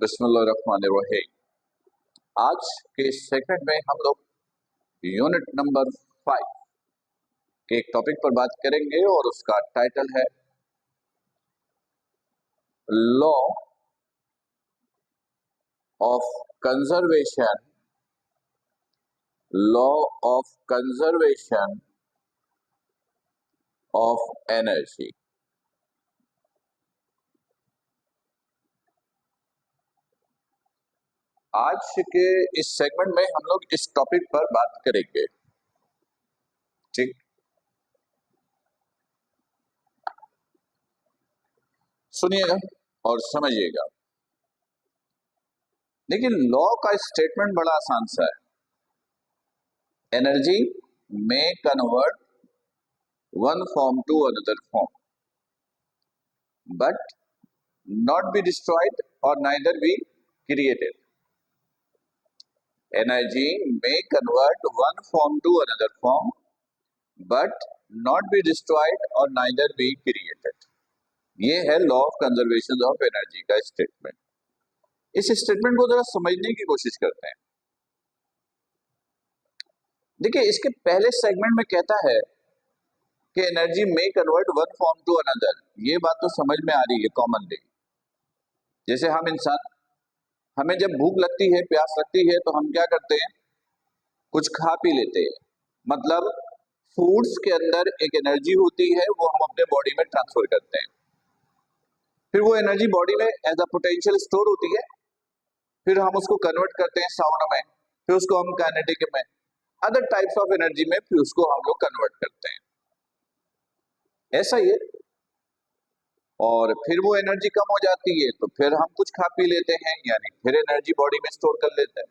बिस्मिल्लाहिर्रहमानिर्रहीम। आज के सेकंड में हम लोग यूनिट नंबर 5 के एक टॉपिक पर बात करेंगे और उसका टाइटल है law of conservation. Law of conservation of energy. आज के इस सेगमेंट में हम लोग इस टॉपिक पर बात करेंगे। ठीक, सुनिएगा और समझिएगा। लेकिन लॉ का स्टेटमेंट बड़ा आसान सा है। एनर्जी में convert one form to another form but not be destroyed or neither be created. Energy may convert one form to another form but not be destroyed or neither be created. ये है law of conservation of energy का statement. इस statement को जरा समझने की कोशिश करते हैं। देखिए, इसके पहले सेगमेंट में कहता है कि एनर्जी में convert one form to another. ये बात तो समझ में आ रही है कॉमनली। जैसे हम इंसान, हमें जब भूख लगती है, प्यास लगती है, तो हम क्या करते हैं? कुछ खा पी लेते हैं। मतलब फूड्स के अंदर एक एनर्जी होती है, वो हम अपने बॉडी में ट्रांसफर करते हैं। फिर वो एनर्जी बॉडी में एज अ पोटेंशियल स्टोर होती है। फिर हम उसको कन्वर्ट करते हैं साउंड में, फिर उसको हम काइनेटिक में, अदर टाइप्स ऑफ एनर्जी में, फिर उसको हम लोग कन्वर्ट करते हैं। ऐसा ही है। और फिर वो एनर्जी कम हो जाती है तो फिर हम कुछ खा पी लेते हैं, यानी फिर एनर्जी बॉडी में स्टोर कर लेते हैं।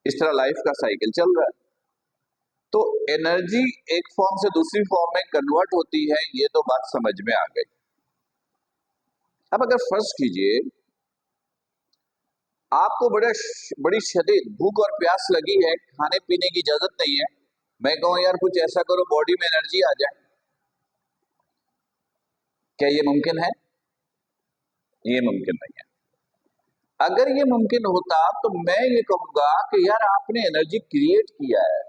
इस तरह लाइफ का साइकिल चल रहा है। तो एनर्जी एक फॉर्म से दूसरी फॉर्म में कन्वर्ट होती है, ये तो बात समझ में आ गई। अब अगर फर्ज कीजिए आपको बड़ी शदीद भूख और प्यास लगी है, खाने पीने की इजाजत नहीं है, मैं कहूं यार कुछ ऐसा करो बॉडी में एनर्जी आ जाए, क्या ये मुमकिन है? ये मुमकिन नहीं है। अगर ये मुमकिन होता तो मैं ये कहूंगा कि यार आपने एनर्जी क्रिएट किया है,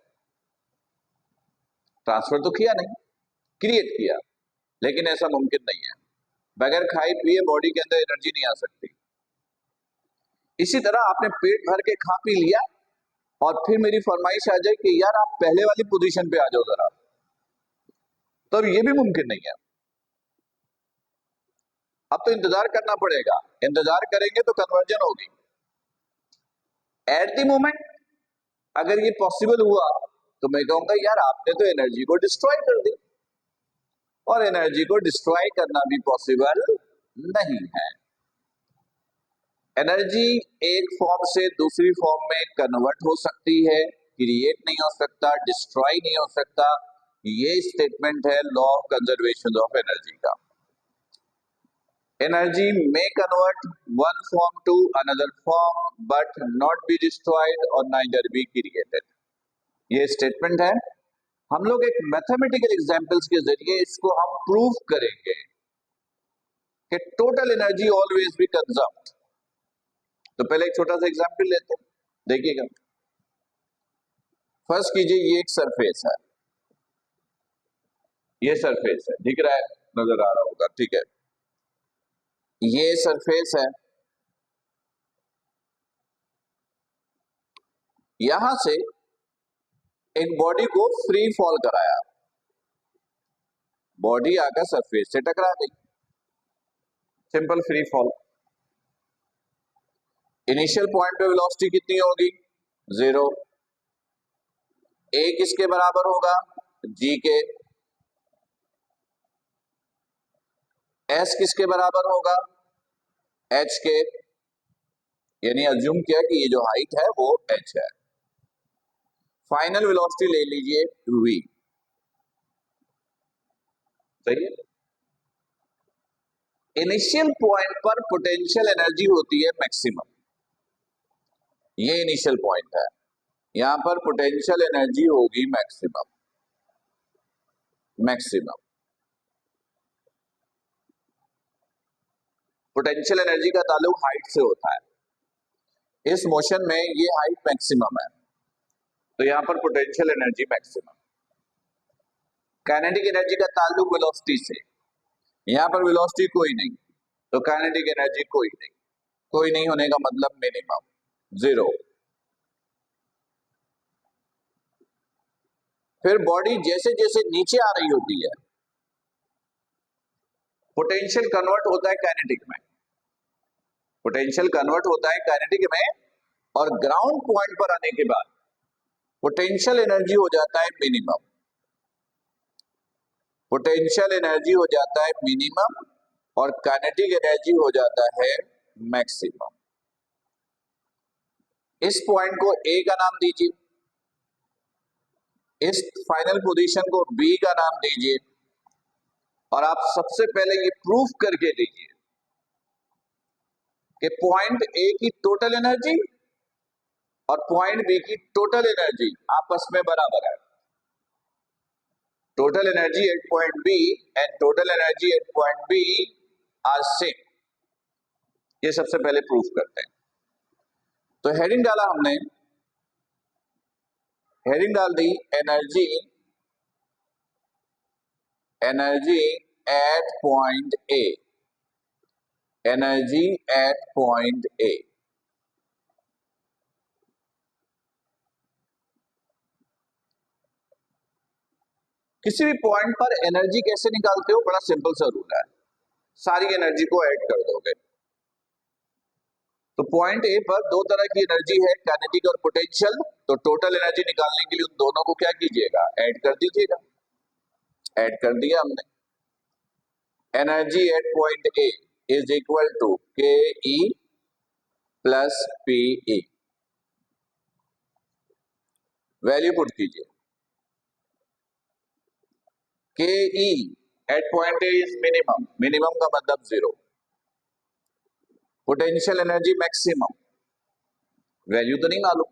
ट्रांसफर तो किया नहीं, क्रिएट किया। लेकिन ऐसा मुमकिन नहीं है। बगैर खाए पिए बॉडी के अंदर एनर्जी नहीं आ सकती। इसी तरह आपने पेट भर के खा पी लिया और फिर मेरी फरमाइश आ जाए कि यार आप पहले वाली पोजीशन पे आ जाओ जरा, तो ये भी मुमकिन नहीं है। अब तो इंतजार करना पड़ेगा। इंतजार करेंगे तो कन्वर्जन होगी। एट द मोमेंट अगर ये पॉसिबल हुआ तो मैं कहूंगा यार आपने तो एनर्जी को डिस्ट्रॉय कर दी, और एनर्जी को डिस्ट्रॉय करना भी पॉसिबल नहीं है। एनर्जी एक फॉर्म से दूसरी फॉर्म में कन्वर्ट हो सकती है, क्रिएट नहीं हो सकता, डिस्ट्रॉय नहीं हो सकता। ये स्टेटमेंट है law of conservation of energy का। Energy may convert one form to another form but not be destroyed or neither be created. ये स्टेटमेंट है। हम लोग एक मैथमेटिकल एग्जांपल्स के जरिए इसको हम प्रूव करेंगे कि total energy always be conserved. तो पहले एक छोटा सा एग्जांपल लेते हैं, देखिएगा। फर्स्ट कीजिए ये एक सरफेस है, ये सरफेस है, दिख रहा है, नजर आ रहा होगा, ठीक है। ये सरफेस है, यहां से एक बॉडी को फ्री फॉल कराया, बॉडी आकर सरफेस से टकरा गई, simple free fall. Initial point पे वेलोसिटी कितनी होगी? 0। ए किसके बराबर होगा? जी के। एस किसके बराबर होगा? एच के। यानी अज्यूम किया कि ये जो हाइट है वो एच है। फाइनल वेलोसिटी ले लीजिए वी। सही है। इनिशियल पॉइंट पर पोटेंशियल एनर्जी होती है मैक्सिमम, ये इनिशियल पॉइंट है। यहां पर पोटेंशियल एनर्जी होगी मैक्सिमम। मैक्सिमम पोटेंशियल एनर्जी का ताल्लुक हाइट से होता है। इस मोशन में ये हाइट मैक्सिमम है, तो यहां पर potential energy maximum. Kinetic energy का ताल्लुक वेलोसिटी से, यहां पर वेलोसिटी कोई नहीं, तो काइनेटिक एनर्जी कोई नहीं। कोई नहीं होने का मतलब मिनिमम, जीरो। फिर बॉडी जैसे जैसे नीचे आ रही होती है, पोटेंशियल कन्वर्ट होता है काइनेटिक में, पोटेंशियल कन्वर्ट होता है काइनेटिक में, और ग्राउंड पॉइंट पर आने के बाद पोटेंशियल एनर्जी हो जाता है मिनिमम, पोटेंशियल एनर्जी हो जाता है मिनिमम, और काइनेटिक एनर्जी हो जाता है मैक्सिमम। इस पॉइंट को ए का नाम दीजिए, इस फाइनल पोजीशन को बी का नाम दीजिए, और आप सबसे पहले ये प्रूफ करके दीजिए कि पॉइंट ए की टोटल एनर्जी और पॉइंट बी की टोटल एनर्जी आपस में बराबर है। Total energy at point B and total energy at point B are same. ये सबसे पहले प्रूफ करते हैं। तो हेडिंग डाला हमने, हेडिंग डाल दी energy, energy at point A, energy at point ए। किसी भी पॉइंट पर एनर्जी कैसे निकालते हो? बड़ा सिंपल सा रूल है, सारी एनर्जी को ऐड कर दोगे। तो पॉइंट ए पर दो तरह की एनर्जी है, काइनेटिक और पोटेंशियल। तो टोटल एनर्जी निकालने के लिए उन दोनों को क्या कीजिएगा? ऐड कर दीजिएगा। ऐड कर दिया हमने। Energy at point A is equal to K E plus P E. Value put कीजिए। K E at point A is minimum, minimum का मतलब zero. Potential energy maximum, value तो नहीं मालूम,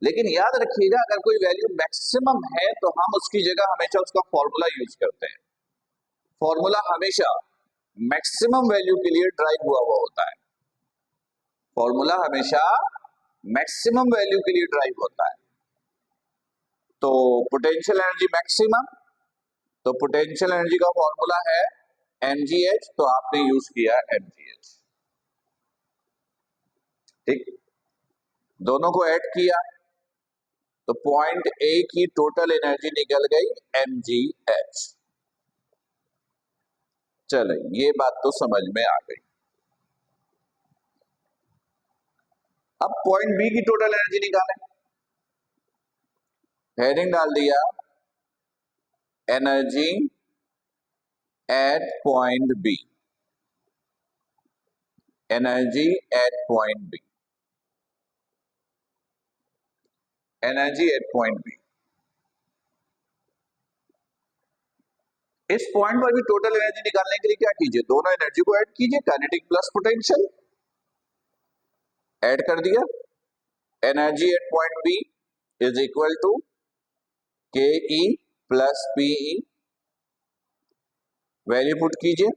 लेकिन याद रखिएगा अगर कोई वैल्यू मैक्सिमम है तो हम उसकी जगह हमेशा उसका फॉर्मूला यूज करते हैं। फॉर्मूला हमेशा मैक्सिमम वैल्यू के लिए ड्राइव हुआ होता है। फॉर्मूला हमेशा मैक्सिमम वैल्यू के लिए ड्राइव होता है। तो पोटेंशियल एनर्जी मैक्सिमम, तो पोटेंशियल एनर्जी का फॉर्मूला है mgh, तो आपने यूज किया mgh। ठीक, दोनों को ऐड किया तो पॉइंट ए की टोटल एनर्जी निकल गई mgh। चलो ये बात तो समझ में आ गई। अब पॉइंट बी की टोटल एनर्जी निकालें। हेडिंग डाल दिया energy at point B, energy at point B, energy at point B. इस पॉइंट पर भी टोटल एनर्जी निकालने के लिए क्या कीजिए? दोनों एनर्जी को ऐड कीजिए, काइनेटिक प्लस पोटेंशियल। ऐड कर दिया। Energy at point B is equal to K E plus P E. Value put कीजिए।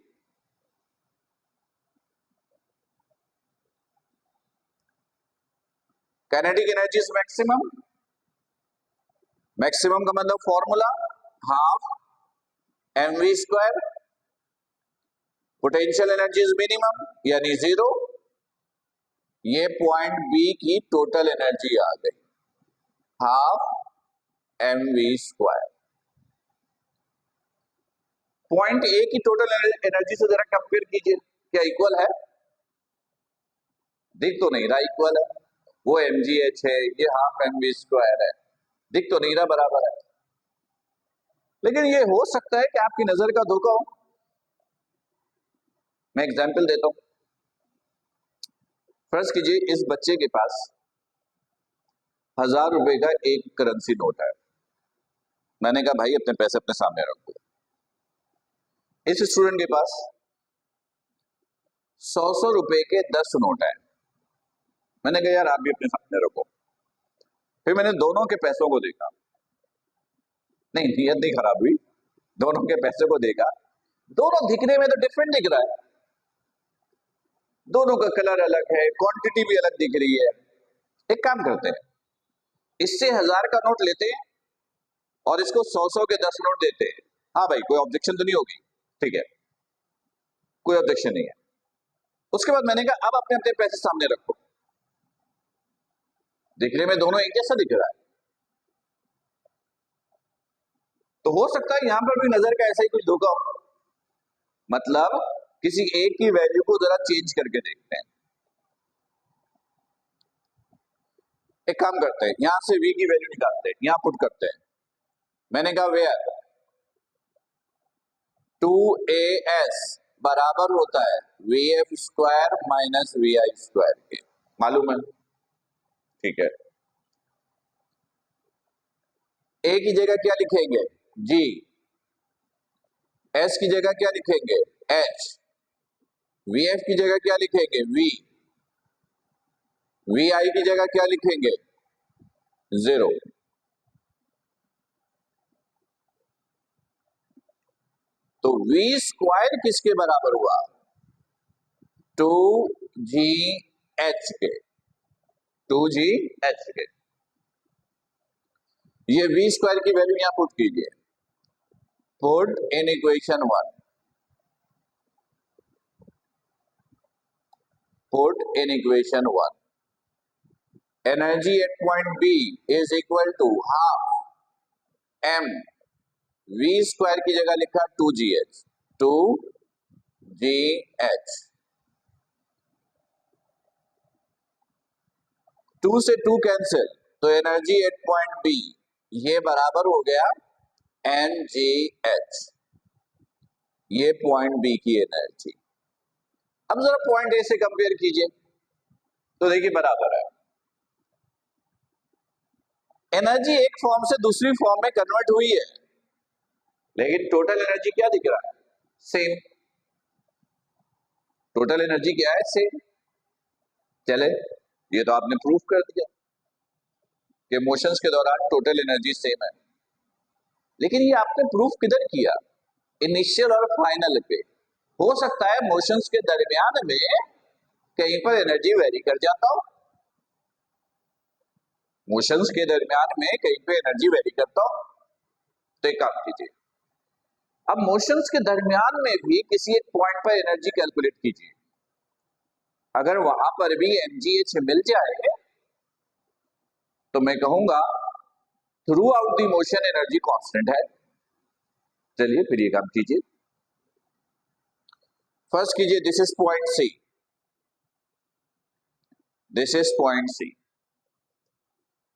Kinetic energy is maximum, maximum का मतलब formula half mv square. Potential energy is minimum यानी zero. ये point B की total energy आ गई, हाफ mv square. Point A की टोटल एनर्जी से जरा कंपेयर कीजिए, क्या इक्वल है? दिख तो नहीं रहा इक्वल है, वो mgh है, ये हाफ mv स्क्वायर है, दिख तो नहीं रहा बराबर है। लेकिन ये हो सकता है कि आपकी नजर का धोखा हो। मैं एग्जांपल देता हूं। फर्ज कीजिए इस बच्चे के पास 1000 रुपए का एक करेंसी नोट है। मैंने कहा भाई अपने पैसे अपने सामने रखो। इस स्टूडेंट के पास 100 रुपए के 10 नोट है। मैंने कहा यार आप भी अपने सामने रखो। फिर मैंने दोनों के पैसों को देखा, नहीं नियत नहीं खराब हुई, दोनों के पैसे को देखा, दोनों दिखने में तो डिफरेंट दिख रहा है। दोनों का कलर अलग है, क्वांटिटी भी अलग दिख रही है। एक काम करते हैं, इससे 1000 का नोट लेते हैं और इसको 100 के 10 नोट देते हैं। हाँ भाई, कोई ऑब्जेक्शन तो नहीं होगी? ठीक है, कोई ऑब्जेक्शन नहीं है। उसके बाद मैंने कहा अब अपने अपने पैसे सामने रखो। दिखने में दोनों एक जैसा दिख रहा है, तो हो सकता है यहां पर भी नजर का ऐसा ही कुछ धोखा हो। मतलब किसी एक की वैल्यू को जरा चेंज करके देखते हैं। एक काम करते हैं, यहां से v की वैल्यू निकालते हैं, यहां पुट करते हैं। मैंने कहा वेयर 2as बराबर होता है vf square minus vi square के। मालूम है? ठीक है, a की जगह क्या लिखेंगे? g, s की जगह क्या लिखेंगे? h, vf की जगह क्या लिखेंगे? v, vi की जगह क्या लिखेंगे? 0। तो v स्क्वायर किसके बराबर हुआ? 2gh के। 2gh के। ये v स्क्वायर की वैल्यू यहां पुट कीजिए। Put in equation 1। Put in equation 1। Energy at point B is equal to half m, v square की जगह लिखा 2gh। 2gh। 2 से 2 कैंसिल, तो एनर्जी एट पॉइंट बी ये बराबर हो गया ngh। ये पॉइंट बी की एनर्जी। अब जरा पॉइंट ए से कंपेयर कीजिए, तो देखिए बराबर है। एनर्जी एक फॉर्म से दूसरी फॉर्म में कन्वर्ट हुई है, लेकिन टोटल एनर्जी क्या दिख रहा है? सेम। टोटल एनर्जी क्या है? सेम। चले, ये तो आपने प्रूफ कर दिया कि मोशंस के दौरान टोटल एनर्जी सेम है। लेकिन ये आपने प्रूफ किधर किया? इनिशियल और फाइनल पे। हो सकता है मोशंस के दरमियान में कहीं पर एनर्जी वेरी कर जाता हो। मोशंस के दरमियान में कहीं पे एनर्जी वेरी करता हो, तो एक काम कीजिए, अब मोशंस के दरमियान में भी किसी एक पॉइंट पर एनर्जी कैलकुलेट कीजिए। अगर वहां पर भी mgh मिल जाए तो मैं कहूंगा throughout the motion energy constant है। चलिए फिर ये काम कीजिए। फर्स्ट कीजिए, this is point C. This is point C.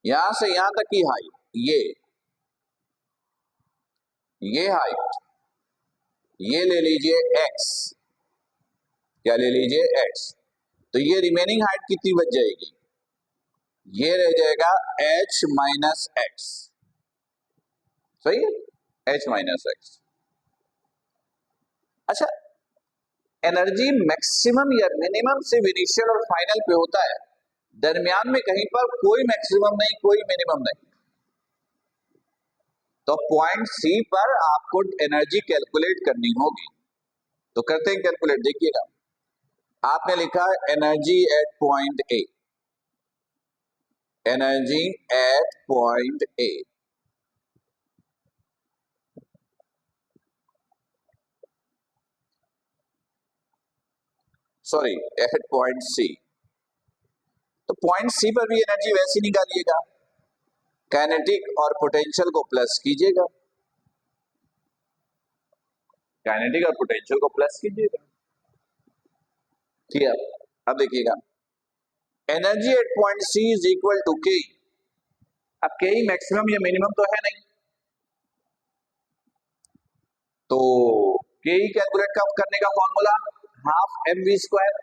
यहां से यहां तक की हाइट ये हाइट, ये ले लीजिए x। क्या ले लीजिए? x। तो ये रिमेनिंग हाइट कितनी बच जाएगी? ये रह जाएगा h माइनस एक्स। सही है, h माइनस एक्स। अच्छा, एनर्जी मैक्सिमम या मिनिमम से इनिशियल और फाइनल पे होता है, दरमियान में कहीं पर कोई मैक्सिमम नहीं, कोई मिनिमम नहीं। तो पॉइंट सी पर आपको एनर्जी कैलकुलेट करनी होगी, तो करते हैं कैलकुलेट। देखिएगा, आपने लिखा energy at point A. Energy at point A, sorry at point C. तो पॉइंट सी पर भी एनर्जी वैसी निकालिएगा, काइनेटिक और पोटेंशियल को प्लस कीजिएगा। काइनेटिक और पोटेंशियल को प्लस कीजिएगा। ठीक है, अब देखिएगा, energy at point C is equal to K. अब के मैक्सिमम या मिनिमम तो है नहीं, तो के कैलकुलेट करने का formula half m v square.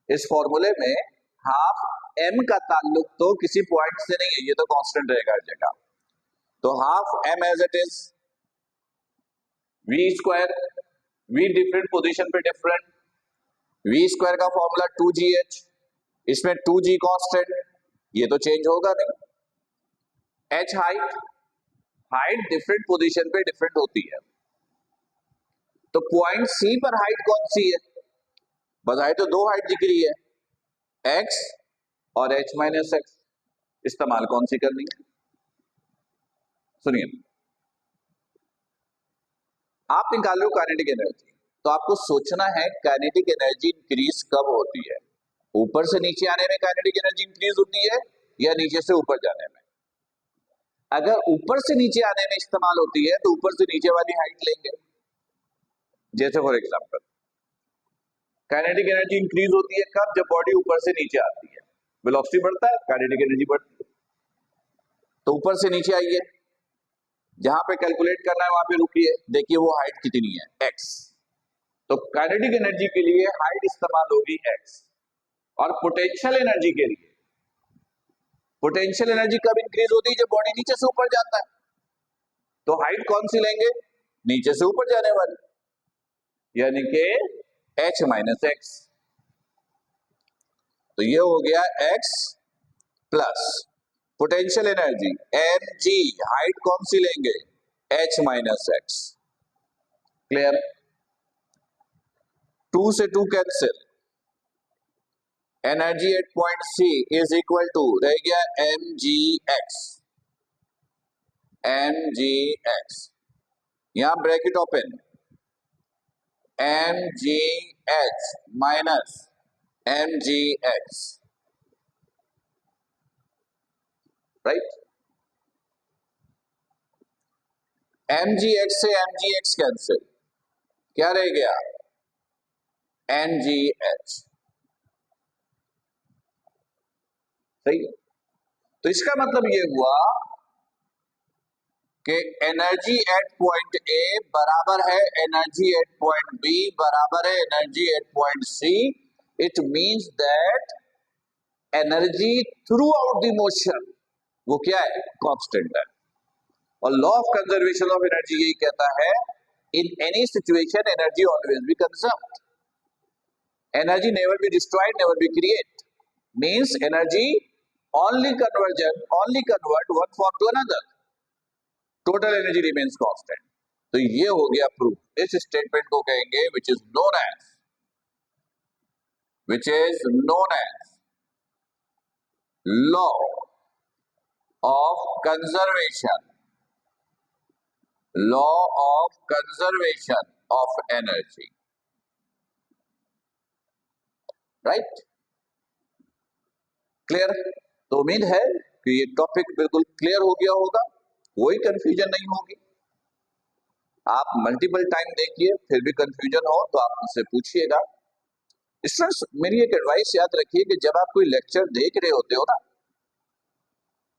इस फॉर्मूले में हाफ एम का ताल्लुक तो किसी पॉइंट से नहीं है, ये तो कांस्टेंट रहेगा हर जगह। तो half m as it is v square, v different position पे डिफरेंट। वी स्क्वायर का फॉर्मूला 2gh, इसमें 2g कांस्टेंट, ये तो चेंज होगा नहीं। h height, height different position पे डिफरेंट होती है, तो पॉइंट सी पर हाइट कौन सी है? बताए तो दो हाइट दिख रही है, x और h माइनस एक्स। इस्तेमाल कौन सी करनी है? सुनिए, आप निकाल लो काइनेटिक एनर्जी, तो आपको सोचना है काइनेटिक एनर्जी इंक्रीज कब होती है। ऊपर से नीचे आने में काइनेटिक एनर्जी इंक्रीज होती है या नीचे से ऊपर जाने में? अगर ऊपर से नीचे आने में इस्तेमाल होती है तो ऊपर से नीचे वाली हाइट लेंगे। जैसे for example kinetic energy increase होती है कब? जब बॉडी ऊपर से नीचे आती है, वेलोसिटी बढ़ता है, काइनेटिक एनर्जी बढ़ती है। तो ऊपर से नीचे आइए, जहां पे कैलकुलेट करना है वहां पे रुकिए, देखिए वो हाइट कितनी है, x। तो काइनेटिक एनर्जी के लिए हाइट इस्तेमाल होगी x, और पोटेंशियल एनर्जी के लिए, पोटेंशियल एनर्जी कब इंक्रीज होती है? जब बॉडी नीचे से ऊपर जाता है। तो हाइट कौन सी लेंगे? नीचे से ऊपर जाने वाली, यानी कि h माइनस एक्स। तो ये हो गया x plus potential energy mg, height कौन सी लेंगे? h minus x. क्लियर? 2 से 2 cancel, energy at point C is equal to रह गया mgx, mgx, यहां bracket open, mgh minus mgx, right? mgx से mgx कैंसिल, क्या रह गया? mgh। सही है? तो इसका मतलब ये हुआ कि एनर्जी एट पॉइंट ए बराबर है एनर्जी एट पॉइंट बी बराबर है energy at point C. It means that energy throughout the motion वो क्या है? कांस्टेंट है। और law of conservation of energy यही कहता है, in any situation energy always be conserved, energy never be destroyed, never be create. Means energy only convert one form to another, total energy remains constant। तो ये हो गया proof. इस statement को कहेंगे which is known as law of conservation of energy, right? Clear? तो उम्मीद है कि ये टॉपिक बिल्कुल क्लियर हो गया होगा, कोई कंफ्यूजन नहीं होगी। आप मल्टीपल टाइम देखिए, फिर भी कंफ्यूजन हो तो आप मुझसे पूछिएगा। स्टूडेंट्स, मेरी एक एडवाइस याद रखिए कि जब आप कोई लेक्चर देख रहे होते हो ना,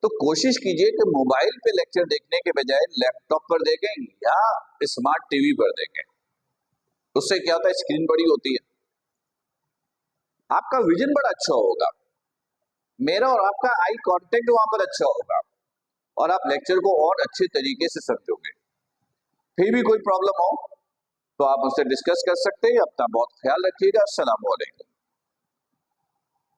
तो कोशिश कीजिए कि मोबाइल पे लेक्चर देखने के बजाय लैपटॉप पर देखें या स्मार्ट टीवी पर देखें। उससे क्या होता है, स्क्रीन बड़ी होती है, आपका विजन बड़ा अच्छा होगा, मेरा और आपका आई कांटेक्ट वहां पर अच्छा होगा, और आप लेक्चर को और अच्छे तरीके से समझोगे। फिर भी कोई प्रॉब्लम हो तो आप मुझसे डिस्कस कर सकते हैं। अपना बहुत ख्याल रखिएगा। अस्सलाम वालेकुम।